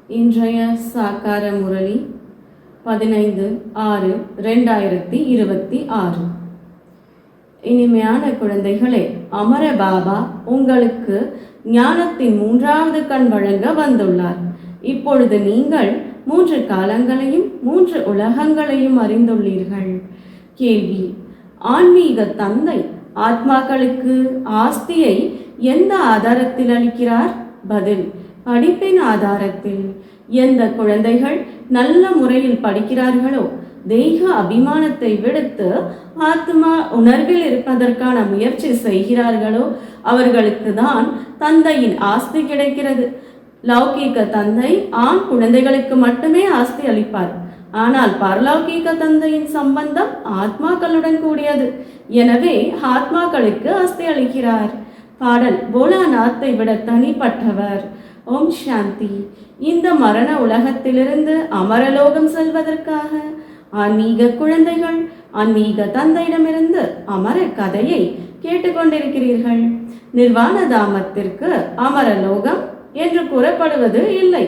இன்றைய சாக்கார முரளி 15/6/2026. இனிமையான குழந்தைகளே, அமர பாபா உங்களுக்கு ஞானத்தின் 3வது கண் வழங்க வந்துள்ளார். இப்பொழுது நீங்கள் 3 காலங்களையும் 3 உலகங்களையும் அறிந்துள்ளீர்கள். கேள்வி: ஆன்மீக தந்தை ஆத்மாக்களுக்கு ஆஸ்தியை எந்த ஆதாரத்தில் அளிக்கிறார்? பதில்: படிப்பின் ஆதாரத்தில். எந்த குழந்தைகள் நல்ல முறையில் படிக்கிறார்களோ, தெய்வ அபிமானத்தை விடுத்து ஆத்மா உணர்வில் இருப்பதற்கான முயற்சி செய்கிறார்களோ, அவர்களுக்கு தான் தந்தையின் ஆஸ்தி கிடைக்கிறது. லௌகீக தந்தை ஆண் குழந்தைகளுக்கு மட்டுமே ஆஸ்தி அளிப்பார். ஆனால் பரலௌகீக தந்தையின் சம்பந்தம் ஆத்மாக்களுடன் கூடியது. எனவே ஆத்மாக்களுக்கு ஆஸ்தி அளிக்கிறார். பாடல்: போலாநாத்தை விட தனிப்பட்டவர். ஓம் சாந்தி. இந்த மரண உலகத்திலிருந்து அமரலோகம் செல்வதற்காக ஆன்மீக குழந்தைகள் ஆன்மீக தந்தையிடமிருந்து அமர கதையை கேட்டுக்கொண்டிருக்கிறீர்கள். நிர்வாண தாமத்திற்கு அமரலோகம் என்று கூறப்படுவது இல்லை.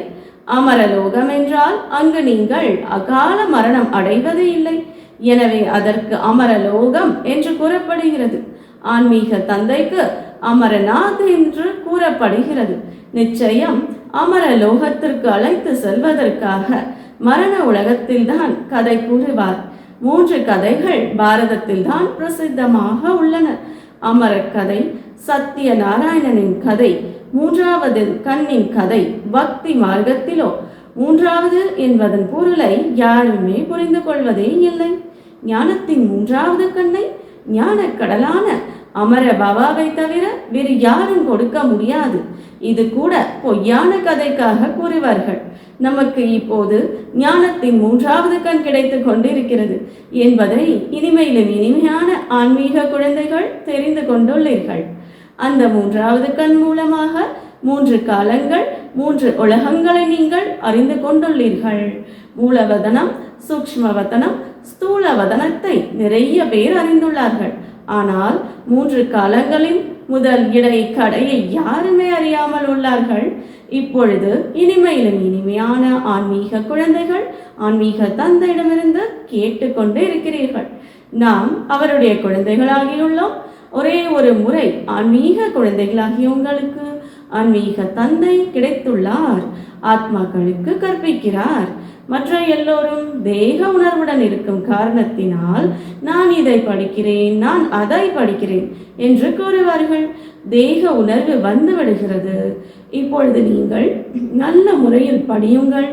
அமரலோகம் என்றால் அங்கு நீங்கள் அகால மரணம் அடைவது இல்லை. எனவே அதற்கு அமரலோகம் என்று கூறப்படுகிறது. ஆன்மீக தந்தைக்கு அமரநாத் என்று கூறப்படுகிறது. நிச்சயம் அமரலோகத்திற்கு அழைத்து செல்வதற்காக மரண உலகத்தில் தான் கதை கூறுவார். 3 கதைகள் பாரதத்தில் தான் பிரசித்தமாக உள்ளன. அமர கதை, சத்திய நாராயணனின் கதை, 3வது கண்ணின் கதை. பக்தி மார்க்கத்திலோ 3வது என்பதன் பொருளை யாருமே புரிந்து கொள்வதே இல்லை. ஞானத்தின் 3வது கண்ணை ஞான கடலான அமர பாபாவை தவிர வேறு யாரும் கொடுக்க முடியாது. இது கூட பொய்யான கதைக்காக கூறுவார்கள். நமக்கு இப்போது ஞானத்தின் 3வது கண் கிடைத்து கொண்டிருக்கிறது என்பதை இனிமையிலும் இனிமையான ஆன்மீக குழந்தைகள் தெரிந்து கொண்டுள்ளீர்கள். அந்த 3வது கண் மூலமாக 3 காலங்கள் 3 உலகங்களை நீங்கள் அறிந்து கொண்டுள்ளீர்கள். மூலவதனம், சூக்ஷ்மவதனம், ஸ்தூல வதனத்தை நிறைய பேர் அறிந்துள்ளார்கள். ஆனால் 3 காலங்களின் முதல் இடை கடையை யாருமே அறியாமல் உள்ளார்கள். இப்பொழுது இனிமையிலும் இனிமையான ஆன்மீக குழந்தைகள் ஆன்மீக தந்தையிடமிருந்து கேட்டுக்கொண்டு இருக்கிறீர்கள். நாம் அவருடைய குழந்தைகளாகியுள்ளோம். ஒரே ஒரு முறை ஆன்மீக குழந்தைகளாகிய உங்களுக்கு ஆன்மீக தந்தை கிடைத்துள்ளார். ஆத்மாக்களுக்கு கற்பிக்கிறார். மற்ற எல்லோரும் தேக உணர்வுடன் இருக்கும் காரணத்தினால் நான் இதை படிக்கிறேன், நான் அதை படிக்கிறேன் என்று கூறுவார்கள். தேக உணர்வு வந்து விடுகிறது. இப்பொழுது நீங்கள் நல்ல முறையில் படியுங்கள்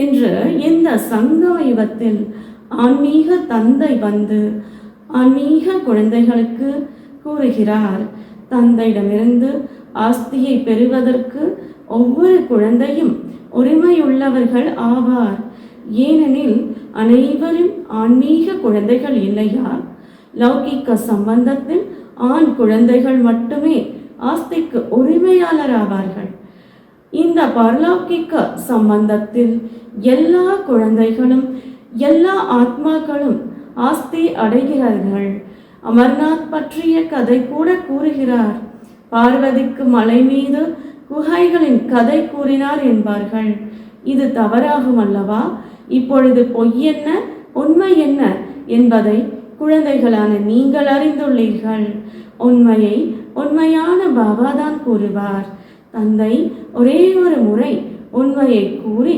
என்று இந்த சங்கம யுகத்தில் ஆன்மீக தந்தை வந்து ஆன்மீக குழந்தைகளுக்கு கூறுகிறார். தந்தையிடமிருந்து ஆஸ்தியை பெறுவதற்கு ஒவ்வொரு குழந்தையும் உரிமையுள்ளவர்கள் ஆவார். ஏனெனில் அனைவரும் ஆன்மீக குழந்தைகள் இல்லையா? லௌகிக்க சம்பந்தத்தில் ஆண் குழந்தைகள் மட்டுமே ஆஸ்திக்கு உரிமையாளர் ஆவார்கள். இந்த பரலௌகிக்க சம்பந்தத்தில் எல்லா குழந்தைகளும் எல்லா ஆத்மாக்களும் ஆஸ்தி அடைகிறார்கள். அமர்நாத் பற்றிய கதை கூட கூறுகிறார். பார்வதிக்கு மலை மீது குகைகளின் கதை கூறினார் என்பார்கள். இது தவறாகும் அல்லவா? இப்பொழுது பொய் என்ன உண்மை என்ன என்பதை குழந்தைகளான நீங்கள் அறிந்துள்ளீர்கள். உண்மையை உண்மையான பாபா தான் கூறுவார். தந்தை ஒரே ஒரு முறை உண்மையை கூறி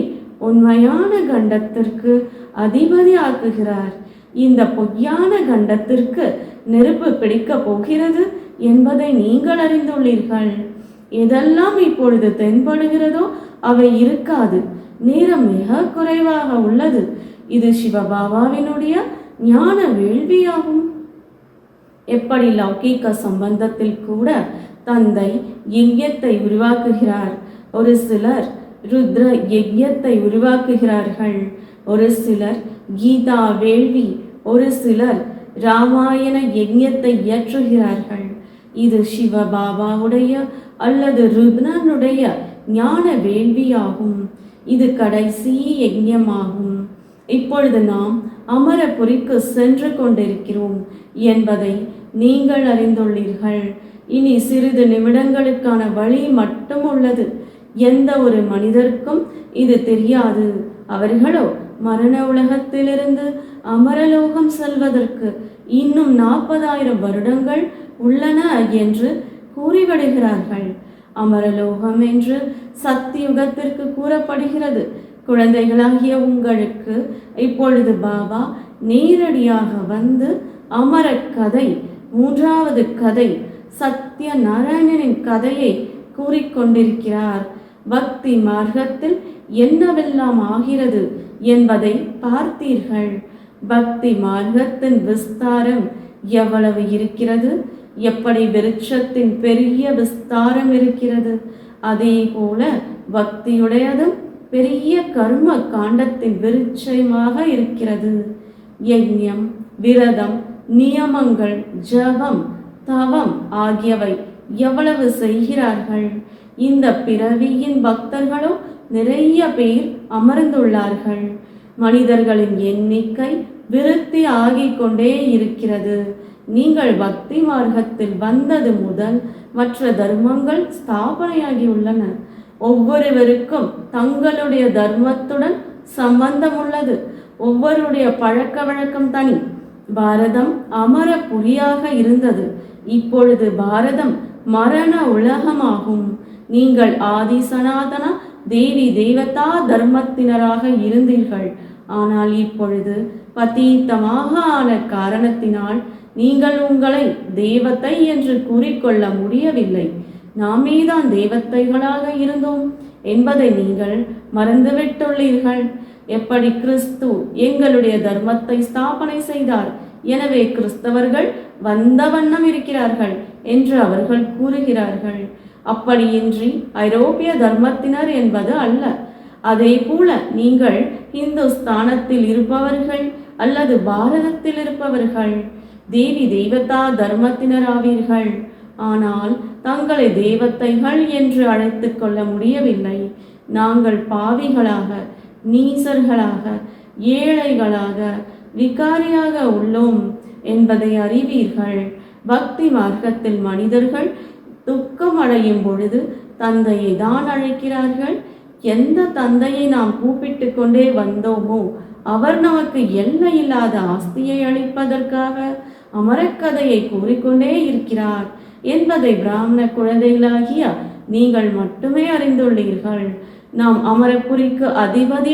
உண்மையான கண்டத்திற்கு அதிபதி ஆக்குகிறார். இந்த பொய்யான கண்டத்திற்கு நெருப்பு பிடிக்க போகிறது என்பதை நீங்கள் அறிந்துள்ளீர்கள். எதெல்லாம் இப்பொழுது தென்படுகிறதோ அவை இருக்காது. நேரம் மிக குறைவாக உள்ளது. இது சிவபாபாவினுடைய ஞான வேள்வியாகும். எப்படி லௌகீக சம்பந்தத்தில் கூட தந்தை யஜ்யத்தை உருவாக்குகிறார். ஒரு சிலர் ருத்ர யஜ்யத்தை உருவாக்குகிறார்கள். ஒரு சிலர் கீதா வேள்வி, ஒரு சிலர் ராமாயண யஜ்யத்தை இயற்றுகிறார்கள். இது சிவபாபாவுடைய அல்லது ருத்ரனுடைய ஞான வேள்வியாகும். இது கடைசி யஜ்யமாகும். இப்பொழுது நாம் அமரபுரிக்கு சென்று கொண்டிருக்கிறோம் என்பதை நீங்கள் அறிந்துள்ளீர்கள். இனி சிறிது நிமிடங்களுக்கான வழி மட்டும் உள்ளது. எந்த ஒரு மனிதருக்கும் இது தெரியாது. அவர்களோ மரண உலகத்திலிருந்து அமரலோகம் செல்வதற்கு இன்னும் 40,000 வருடங்கள் உள்ளன என்று கூறிவிடுகிறார்கள். அமரலோகம் என்று சத்தியுகத்திற்கு கூறப்படுகிறது. குழந்தைகளாகிய உங்களுக்கு இப்பொழுது பாபா நேரடியாக வந்து அமர கதை, 3வது கதை, சத்திய நாராயணனின் கதையை கூறிக்கொண்டிருக்கிறார். பக்தி மார்க்கத்தில் என்னவெல்லாம் ஆகிறது என்பதை பார்த்தீர்கள். பக்தி மார்க்கத்தின் விஸ்தாரம் எவ்வளவு இருக்கிறது, எப்படி விருட்சத்தின் பெரிய விஸ்தாரம் இருக்கிறது, அதே போல பக்தியுடையதும் பெரிய கர்ம காண்டத்தின் விருட்சமாக இருக்கிறது. யஜ்ஞம், விரதம், நியமங்கள், ஜபம், தவம் ஆகியவை எவ்வளவு செய்கிறார்கள். இந்த பிறவியின் பக்தர்களோ நிறைய பேர் அமர்ந்துள்ளார்கள். மனிதர்களின் எண்ணிக்கை விருத்தி ஆகிக் கொண்டே இருக்கிறது. நீங்கள் பக்தி மார்க்கத்தில் வந்தது முதல் மற்ற தர்மங்கள் ஸ்தாபனையாகியுள்ளன. ஒவ்வொருவருக்கும் தங்களுடைய தர்மத்துடன் சம்பந்தம் உள்ளது. ஒவ்வொருடைய பழக்க வழக்கம் தனி. பாரதம் அமர புரியாக இருந்தது. இப்பொழுது பாரதம் மரண உலகமாகும். நீங்கள் ஆதி சனாதன தேவி தேவதா தர்மத்தினராக இருந்தீர்கள். ஆனால் இப்பொழுது பதீத்தமாக ஆன காரணத்தினால் நீங்கள் உங்களை தேவத்தை என்று கூறிக்கொள்ள முடியவில்லை. நாமேதான் தேவத்தைகளாக இருந்தோம் என்பதை நீங்கள் மறந்துவிட்டுள்ளீர்கள். எப்படி கிறிஸ்து எங்களுடைய தர்மத்தை ஸ்தாபனை செய்தார், எனவே கிறிஸ்தவர்கள் வந்த வண்ணம் இருக்கிறார்கள் என்று அவர்கள் கூறுகிறார்கள். அப்படியின்றி ஐரோப்பிய தர்மத்தினர் என்பது அல்ல. அதே போல நீங்கள் இந்துஸ்தானத்தில் இருப்பவர்கள் அல்லது பாரதத்தில் இருப்பவர்கள் தேவி தேவதா தர்மத்தினராவீர்கள். ஆனால் தங்களை தேவத்தைகள் என்று அழைத்து கொள்ள முடியவில்லை. நாங்கள் பாவிகளாக, நீசர்களாக, ஏழைகளாக, விகாரியாக உள்ளோம் என்பதை அறிவீர்கள். பக்தி மார்க்கத்தில் மனிதர்கள் துக்கம் அடையும் பொழுது தந்தையை தான் அழைக்கிறார்கள். எந்த தந்தையை நாம் கூப்பிட்டு கொண்டே வந்தோமோ அவர் நமக்கு எல்லையில்லாத ஆஸ்தியை அளிப்பதற்காக அமரக்கதையை கூறிக்கொண்டே இருக்கிறார் என்பதை பிராமண குழந்தைகளாகிய நீங்கள் மட்டுமே அறிந்துள்ளீர்கள். நாம் அமரபுரிக்கு அதிபதி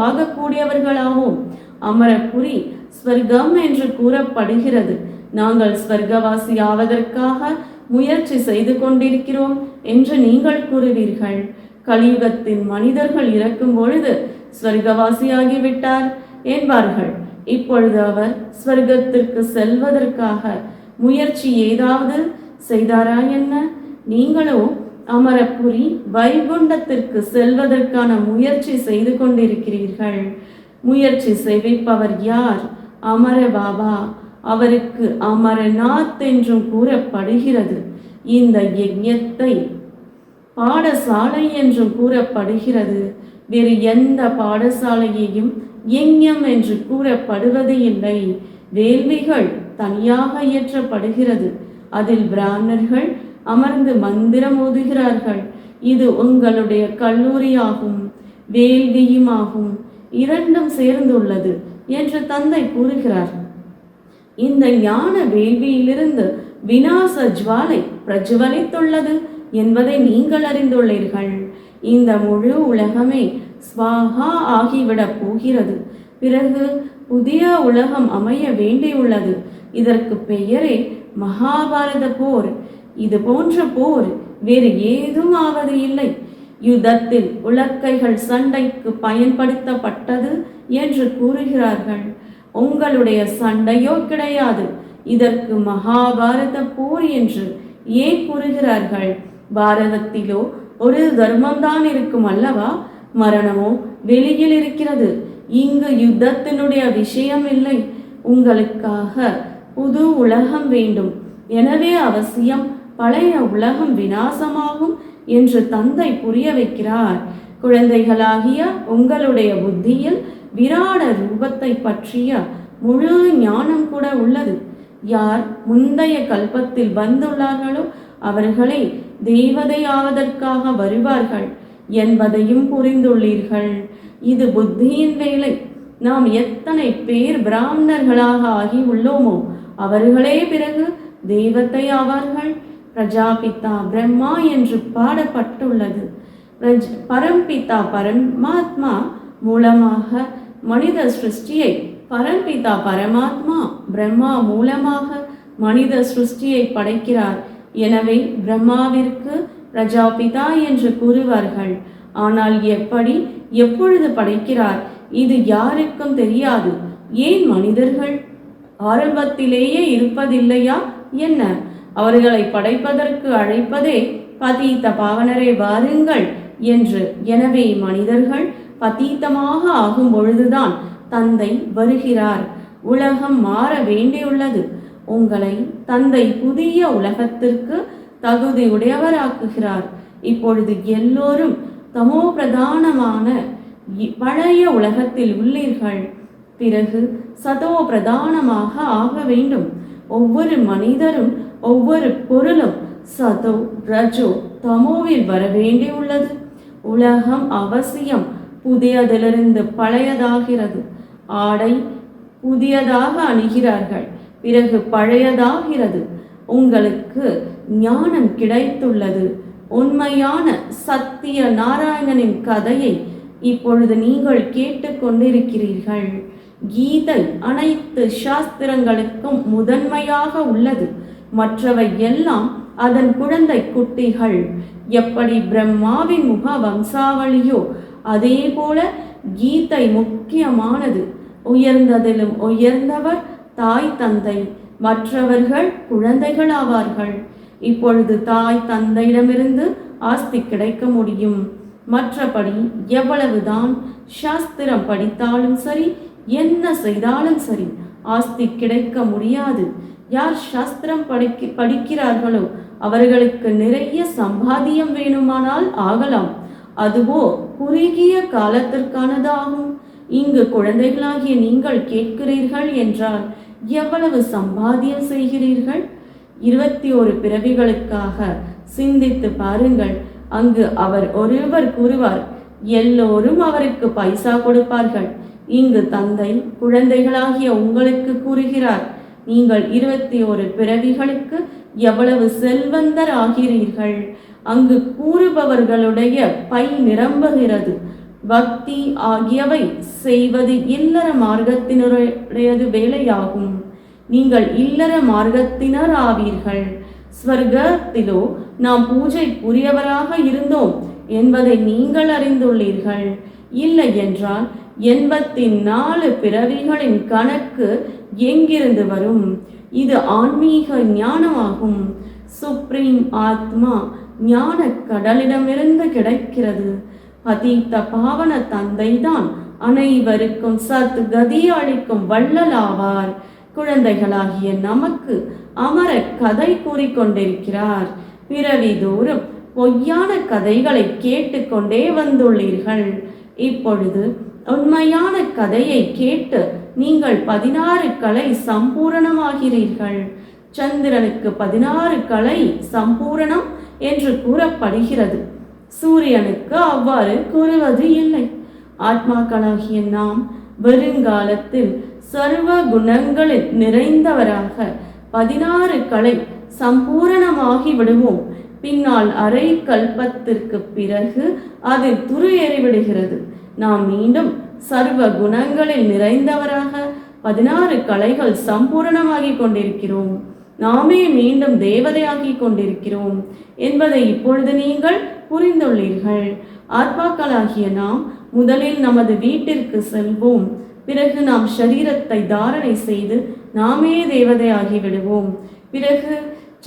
ஆகக்கூடியவர்களாகவும் அமரபுரி ஸ்வர்க்கம் என்று கூறப்படுகிறது. நாங்கள் ஸ்வர்க்கவாசி ஆவதற்காக முயற்சி செய்து கொண்டிருக்கிறோம் என்று நீங்கள் கூறுவீர்கள். கலியுகத்தின் மனிதர்கள் இறக்கும் பொழுது ஸ்வர்க்கவாசியாகிவிட்டார் என்பார்கள். இப்பொழுது அவர் ஸ்வர்க்கத்திற்கு செல்வதற்காக முயற்சி ஏதாவது செய்தாரா என்ன? நீங்களோ அமரபுரி வைகுண்டத்திற்கு செல்வதற்கான முயற்சி செய்து கொண்டிருக்கிறீர்கள். முயற்சி செய்விப்பவர் யார்? அமர பாபா. அவருக்கு அமரநாத் என்றும் கூறப்படுகிறது. இந்த யஜ்ஞத்தை பாடசாலை என்றும் கூறப்படுகிறது. வேறு எந்த பாடசாலையையும் யஜ்ஞம் என்று கூறப்படுவது இல்லை. வேள்விகள் தனியாக இயற்றப்படுகிறது. அதில் பிராமணர்கள் அமர்ந்து மந்திரம் ஓதுகிறார்கள். இது உங்களுடைய கல்லூரியாகும், வேள்வியுமாகும், இரண்டும் சேர்ந்துள்ளது என்று தந்தை கூறுகிறார். இந்த ஞான வேள்வியிலிருந்து விநாச ஜுவாலை பிரஜ்வலித்துள்ளது என்பதை நீங்கள் அறிந்துள்ளீர்கள். இந்த முழு உலகமே ஸ்வாஹா ஆகிவிடப் போகிறது. பிறகு புதிய உலகம் அமைய வேண்டியுள்ளது. இதற்கு பெயரே மகாபாரத போர். இது போன்ற போர் வேறு ஏதும் ஆவது இல்லை. யுத்தத்தில் உலக்கைகள் சண்டைக்கு பயன்படுத்தப்பட்டது என்று கூறுகிறார்கள். உங்களுடைய சண்டையோ கிடையாது. இதற்கு மகாபாரத போர் என்று ஏன் கூறுகிறார்கள்? பாரதத்திலோ ஒரு தர்மம்தான் இருக்கும் அல்லவா? மரணமோ வெளியில் இருக்கிறது. இங்கு யுத்தத்தினுடைய விஷயம் இல்லை. உங்களுக்காக புது உலகம் வேண்டும். எனவே அவசியம் பழைய உலகம் விநாசமாகும் என்று தந்தை புரிய வைக்கிறார். குழந்தைகளாகிய உங்களுடைய புத்தியில் விராட ரூபத்தை பற்றிய முழு ஞானம் கூட உள்ளது. யார் முந்தைய கல்பத்தில் வந்துள்ளார்களோ அவர்களே தேவதை ஆவதற்காக வருவார்கள். என்பதையும் புரிந்துள்ளீர்கள். இது புத்தியின் வேலை. நாம் எத்தனை பேர் பிராமணர்களாக ஆகி உள்ளோமோ அவர்களே பிறகு தெய்வத்தை ஆவார்கள். பிரஜாபிதா பிரம்மா என்று பாடப்பட்டுள்ளது. பரம்பிதா பரமாத்மா மூலமாக மனித சிருஷ்டியை பரம்பிதா பரமாத்மா பிரம்மா மூலமாக மனித சிருஷ்டியை படைக்கிறார். எனவே பிரம்மாவிற்கு பிரஜாபிதா என்று கூறுவார்கள். ஆனால் எப்படி எப்பொழுது படைக்கிறார் இது யாருக்கும் தெரியாது. ஏன் மனிதர்கள் ஆரம்பத்திலேயே இருப்பதில்லையா என்ன? அவர்களை படைப்பதற்கு அழைப்பதே பதீத்த பாவனரே வாருங்கள் என்று. எனவே மனிதர்கள் பதீத்தமாக ஆகும் பொழுதுதான் தந்தை வருகிறார். உலகம் மாற வேண்டியுள்ளது. உங்களை தந்தை புதிய உலகத்திற்கு தகுதி உடையவராக்குகிறார். இப்பொழுது எல்லோரும் தமோ பிரதானமான பழைய உலகத்தில் உள்ளீர்கள். பிறகு சதோ பிரதானமாக ஆக வேண்டும். ஒவ்வொரு மனிதரும் ஒவ்வொரு பொருளும் சதோ ரஜோ தமோவில் வர வேண்டியுள்ளது. உலகம் அவசியம் புதியதிலிருந்து பழையதாகிறது. ஆடை புதியதாக அணிகிறார்கள், பிறகு பழையதாகிறது. உங்களுக்கு ஞானம் கிடைத்துள்ளது. உண்மையான சத்திய நாராயணனின் கதையை இப்பொழுது நீங்கள் கேட்டுக்கொண்டிருக்கிறீர்கள். கீதை அனைத்து சாஸ்திரங்களுக்கும் முதன்மையாக உள்ளது. மற்றவை எல்லாம் அதன் குழந்தை குட்டிகள். எப்படி பிரம்மாவின் முக வம்சாவளியோ அதே போல கீதை முக்கியமானது. உயர்ந்ததிலும் உயர்ந்தவர் தாய் தந்தை, மற்றவர்கள் குழந்தைகள் ஆவார்கள். இப்பொழுது தாய் தந்தையிடமிருந்து ஆஸ்தி கிடைக்க முடியும். மற்றபடி எவ்வளவுதான் சாஸ்திரம் படித்தாலும் சரி, என்ன செய்தாலும் சரி, ஆஸ்தி கிடைக்க முடியாது. யார் சாஸ்திரம் படிக்கிறார்களோ அவர்களுக்கு நிறைய சம்பாத்தியம் வேணுமானால் ஆகலாம். அதுவோ குறுகிய காலத்திற்கானதாகும். இங்கு குழந்தைகளாகிய நீங்கள் கேட்கிறீர்கள் என்றால் எவ்வளவு சம்பாத்தியம் செய்கிறீர்கள்? 21 பிறவிகளுக்காக சிந்தித்து பாருங்கள். அங்கு அவர் ஒருவர் கூறுவார், எல்லோரும் அவருக்கு பைசா கொடுப்பார்கள். இங்கு தந்தை குழந்தைகளாகிய உங்களுக்கு கூறுகிறார், நீங்கள் 21 பிறவிகளுக்கு எவ்வளவு செல்வந்தர் ஆகிறீர்கள். அங்கு கூறுபவர்களுடைய பை நிரம்புகிறது. பக்தி ஆகியவை செய்வது இல்லற மார்க்கத்தினருடையது வேலையாகும். நீங்கள் இல்லற மார்க்கத்தினர் ஆவீர்கள். ஸ்வர்க்கத்திலோ நாம் பூஜை புரியவராக இருந்தோம் என்பதை நீங்கள் அறிந்துள்ளீர்கள். இல்லை என்றால் 84 பிறவிகளின் கணக்கு எங்கிருந்து வரும்? இது ஆன்மீக ஞானமாகும். சுப்ரீம் ஆத்மா ஞான கடலிடமிருந்து கிடைக்கிறது. பதீத்த பாவன தந்தைதான் அனைவருக்கும் சத் கதி அளிக்கும் வள்ளலாவார். குழந்தைகளாகிய நமக்கு அமர கதை கூறிக்கொண்டிருக்கிறார். பிறவி தோறும் பொய்யான கதைகளை கேட்டுக்கொண்டே வந்துள்ளீர்கள். இப்பொழுது உண்மையான கதையை கேட்டு நீங்கள் 16 கலை சம்பூரணமாகிறீர்கள். சந்திரனுக்கு 16 கலை சம்பூரணம் என்று கூறப்படுகிறது. சூரியனுக்கு அவ்வாறு கூறுவது இல்லை. ஆத்மாக்களாகிய நாம் வருங்காலத்தில் சர்வ குணங்களில் நிறைந்தவராக 16 கலை சம்பூரணமாகி விடுவோம். பின்னால் அரை கல்பத்திற்கு பிறகு அது துரு ஏறிவிடுகிறது. நாம் மீண்டும் சர்வ குணங்களில் நிறைந்தவராக 16 கலைகள் சம்பூரணமாகி கொண்டிருக்கிறோம். நாமே மீண்டும் தேவதையாகி கொண்டிருக்கிறோம் என்பதை இப்பொழுது நீங்கள் புரிந்துள்ளீர்கள். ஆத்மாக்களாகிய நாம் முதலில் நமது வீட்டிற்கு செல்வோம். பிறகு நாம் சரீரத்தை தாரணை செய்து நாமே தேவதையாகி விடுவோம். பிறகு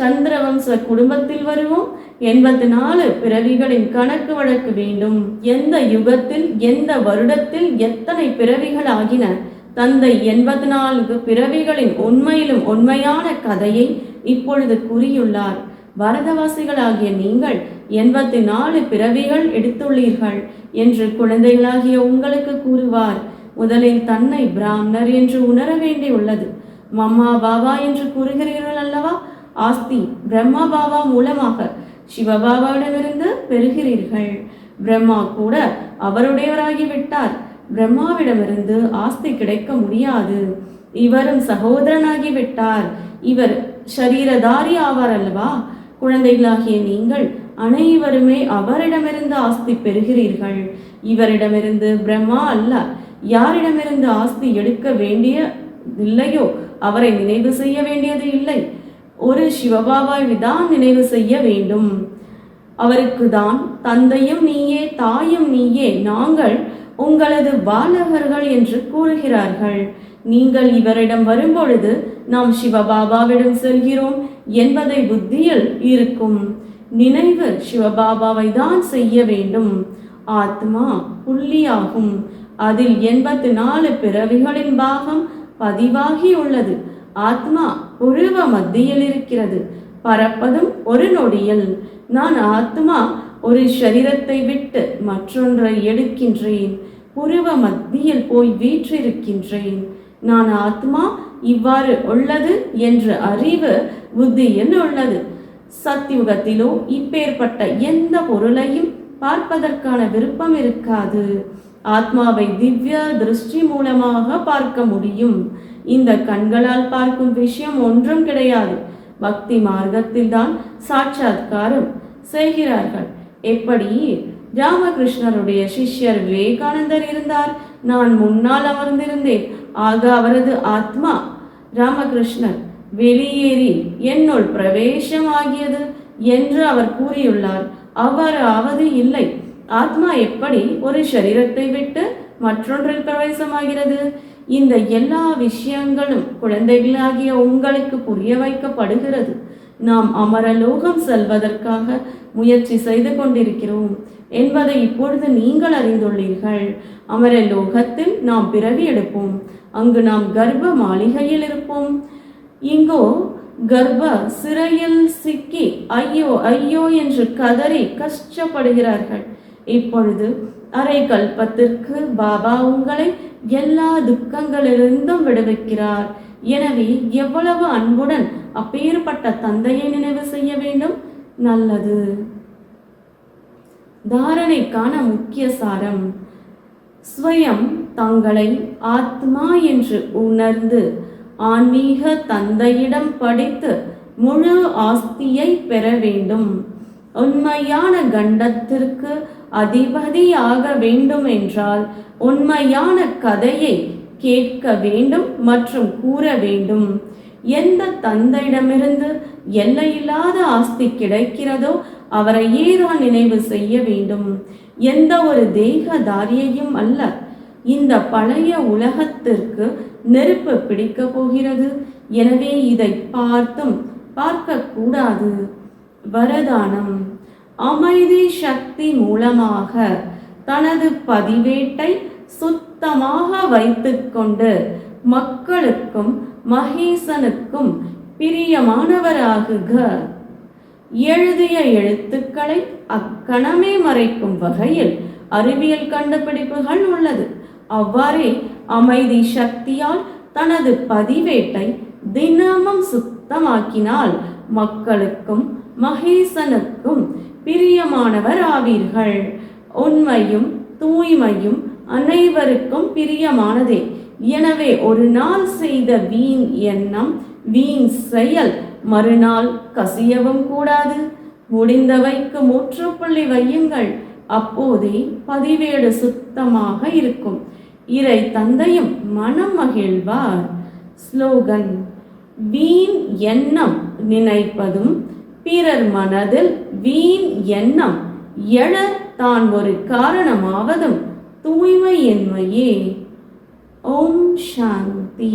சந்திரவம்ச குடும்பத்தில் வருவோம். 84 பிறவிகளின் கணக்கு வழக்கு வேண்டும். எந்த யுகத்தில் எந்த வருடத்தில் எத்தனை பிறவிகள் ஆகின? தந்தை 84 பிறவிகளின் உண்மையிலும் உண்மையான கதையை இப்பொழுது கூறியுள்ளார். பாரதவாசிகளாகிய நீங்கள் 84 பிறவிகள் எடுத்துள்ளீர்கள் என்று குழந்தைகளாகிய உங்களுக்கு கூறுவார். முதலில் தன்னை பிராமணர் என்று உணர வேண்டியுள்ளது. மம்மா பாபா என்று கூறுகிறீர்கள் அல்லவா? ஆஸ்தி பிரம்மா பாபா மூலமாக சிவபாபாவிடமிருந்து பெறுகிறீர்கள். பிரம்மா கூட அவருடையவராகிவிட்டார். பிரம்மாவிடமிருந்து ஆஸ்தி கிடைக்க முடியாது. இவரும் சகோதரனாகிவிட்டார். இவர் ஷரீரதாரி ஆவார் அல்லவா? குழந்தைகளாகிய நீங்கள் அனைவருமே அவரிடமிருந்து ஆஸ்தி பெறுகிறீர்கள். இவரிடமிருந்து பிரம்மா அல்ல. யாரிடமிருந்து ஆஸ்தி எடுக்க வேண்டியதில்லையோ அவரை நினைவு செய்ய வேண்டியது இல்லை. ஒரு சிவபாபாவை தான் நினைவு செய்ய வேண்டும். அவருக்கு தான் தந்தையும் நீயே, தாயும் நீயே, நாங்கள் உங்களது பாலகர்கள் என்று கூறுகிறார்கள். நீங்கள் இவரிடம் வரும்பொழுது நாம் சிவபாபாவிடம் செல்கிறோம் என்பதை புத்தியில் இருக்கும். நினைவு சிவபாபாவை தான் செய்ய வேண்டும். ஆத்மா புள்ளியாகும். அதில் 84 பிறவிகளின் பாகம் பதிவாகி உள்ளது. ஆத்மா புருவ மத்தியில் இருக்கிறது. பறப்பதும் ஒரு நொடியில். நான் ஆத்மா ஒரு சரீரத்தை விட்டு மற்றொன்றை எடுக்கின்றேன். புருவ மத்தியில் போய் வீற்றிருக்கின்றேன். நான் ஆத்மா இவ்வாறு உள்ளது என்ற அறிவு புத்தியில் உள்ளது. சத்தியுகத்திலோ இப்பேற்பட்ட எந்த பொருளையும் பார்ப்பதற்கான விருப்பம் இருக்காது. ஆத்மாவை திவ்ய திருஷ்டி மூலமாக பார்க்க முடியும். இந்த கண்களால் பார்க்கும் விஷயம் ஒன்றும் கிடையாது. பக்தி மார்க்கத்தில் தான் சாட்சாத்காரம் செய்கிறார்கள். எப்படி ராமகிருஷ்ணருடைய சிஷ்யர் விவேகானந்தர் இருந்தார். நான் முன்னால் அமர்ந்திருந்தேன். ஆக அவரது ஆத்மா ராமகிருஷ்ணர் வெளியேறி என்னுள் பிரவேசம் ஆகியது என்று அவர் கூறியுள்ளார். அவ்வாறாவது இல்லை. ஆத்மா எப்படி ஒரு சரீரத்தை விட்டு மற்றொன்றில் பிரவேசமாகிறது? இந்த எல்லா விஷயங்களும் குழந்தைகளாகிய உங்களுக்கு புரிய வைக்கப்படுகிறது. நாம் அமரலோகம் செல்வதற்காக முயற்சி செய்து கொண்டிருக்கிறோம் என்பதை இப்பொழுது நீங்கள் அறிந்துள்ளீர்கள். அமரலோகத்தில் நாம் பிறவி எடுப்போம். அங்கு நாம் கர்ப்ப மாளிகையில் இருப்போம். இங்கோ கர்ப்ப சிறையில் சிக்கி ஐயோ ஐயோ என்று கதறி கஷ்டப்படுகிறார்கள். இப்பொழுது அரை கல்பத்திற்கு பாபா உங்களை எல்லா துக்கங்களிலிருந்தும் விடுவிக்கிறார். எனவே எவ்வளவு அன்புடன் அப்பேற்பட்ட தந்தையை நினைவு செய்ய வேண்டும். நல்லது. தாரணைக்கான முக்கிய சாரம்: ஸ்வயம் தங்களை ஆத்மா என்று உணர்ந்து ஆன்மீக தந்தையிடம் படித்து முழு ஆஸ்தியை பெற வேண்டும். உண்மையான கண்டத்திற்கு அதிபதியாக வேண்டும் என்றால் உண்மையான கதையை கேட்க வேண்டும் மற்றும் கூற வேண்டும். எந்த தந்தையிடமிருந்து எல்லையில்லாத ஆஸ்தி கிடைக்கிறதோ அவரையே தான் நினைவு செய்ய வேண்டும். எந்த ஒரு தேகதாரியையும் அல்ல. இந்த பழைய உலகத்திற்கு நெருப்பு பிடிக்க போகிறது. எனவே இதை பார்க்க கூடாது. வரதானம்: அமைதி சக்தி மூலமாக தனது பதிவேட்டை சுத்தமாக வைத்துக்கொண்டு மக்களுக்கும் மகேசனுக்கும் பிரியமானவராகுக. எழுதிய எழுத்துக்களை அக்கணமே மறைக்கும் வகையில் அறிவியல் கண்டுபிடிப்புகள் உள்ளது. அவ்வாறே அமைதி சக்தியால் தனது பதிவேட்டை தினமும் சுத்தமாக்கினால் மக்களுக்கும் மகேசனுக்கும் பிரியமானவர் ஆவீர்கள். உண்மையும் தூய்மையும் அனைவருக்கும் பிரியமானதே. எனவே ஒரு நாள் செய்த வீண் எண்ணம், வீண் செயல் மறுநாள் கசியவும் கூடாது. முடிந்தவைக்கு முற்றுப்புள்ளி வையுங்கள். அப்போதே பதிவேடு சுத்தமாக இருக்கும். இறை தந்தையும் மனம் மகிழ்வார். ஸ்லோகன்: வீண் எண்ணம் நினைப்பதும் பிறர் மனதில் வீண் எண்ணம் எழ தான் ஒரு காரணமாவதும் தூய்மையின்மையே. ஓம் சாந்தி.